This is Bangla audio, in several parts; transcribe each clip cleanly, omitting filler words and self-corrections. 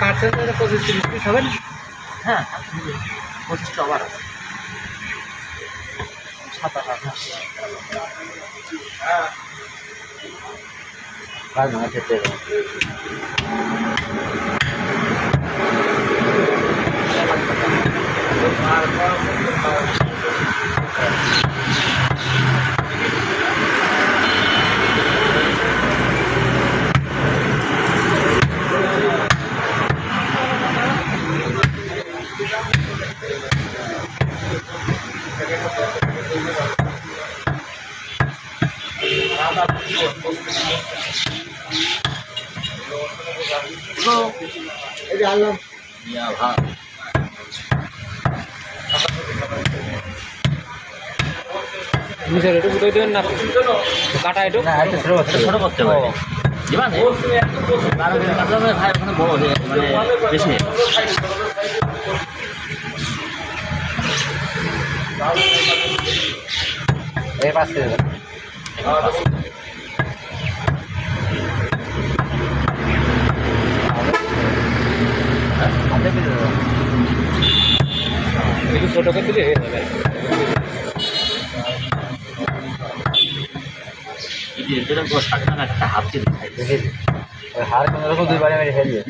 কাটছেন 25-30 পিস হবে না? হ্যাঁ 25টা ওভার আছে 27-28 কাজ না খেতে এই যে আনলাম ইয়া ভাই নিচের একটু বুঝতে দেবেন না কাটা একটু না এটা ছোট করতে পারে দিবা না 12 দিন কাটা হবে ভাই ওখানে বড় হয়ে মানে বেশি এই পাস করে দেবেন একটু ছোট করে দিলে হয়ে যাবে এটা তো 60 টাকা একটা হাফ কেজি খাই হার কোনো রকম দুইবারে মেরে ফেলবে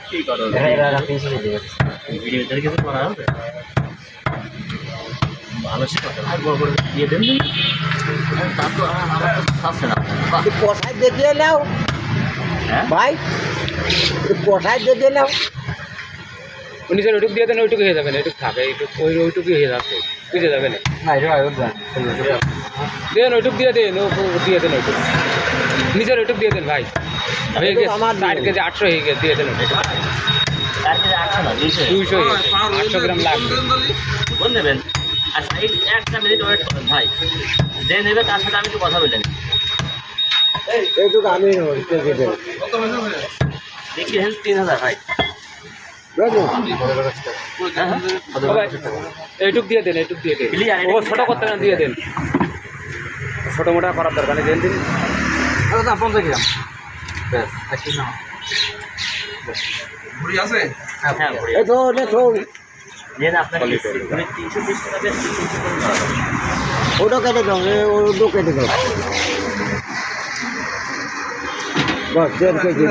কি করো এরা পিছিয়ে দিবে ভিডিওতে কিছু করা হবে ভালো সে কথা আর বড় বড় দিয়ে দেন তা তো আমার তো সাথে না কষাই দিয়ে নাও হ্যাঁ ভাই কষাই দিয়ে নাও নিচের ওইটুক দিয়ে দেন ওইটুকু হয়ে যাবে না এটুক থাকে এইটুক ওইটুকু হয়ে যাচ্ছে বুঝে যাবে না না এটা দেন ওইটুক দিয়ে দেন দিয়ে দেন ওইটুক নিচের ওইটুক দিয়ে দেন ভাই হয়ে গেছে আমার 4 কেজি 800 হয়ে গেছে দিয়ে দেন ওইটুক 4 কেজি 800 না 200 200 800 গ্রাম লাগবে কোন নেবেন আচ্ছা এই একটা মিনিট ওয়েট করেন ভাই যে নেবে তার সাথে আমি একটু কথা বলে নিই এইটুকু আমি দেখি হেল্প 3000 ভাই এইটুক দিয়ে দেন এইটুক দিয়ে দেন ও ছোট করতে না দিয়ে দেন ছোটো মোটা করার দরকার নেই দেন দিন 50 গ্রাম ব্যাস আসি না ঘুরি আছে হ্যাঁ এই তো নেন আপনাকে 320 টাকা বেশ 300 ওটা কেটে দাও ওটা কেটে দাও বস 1.5 কেজি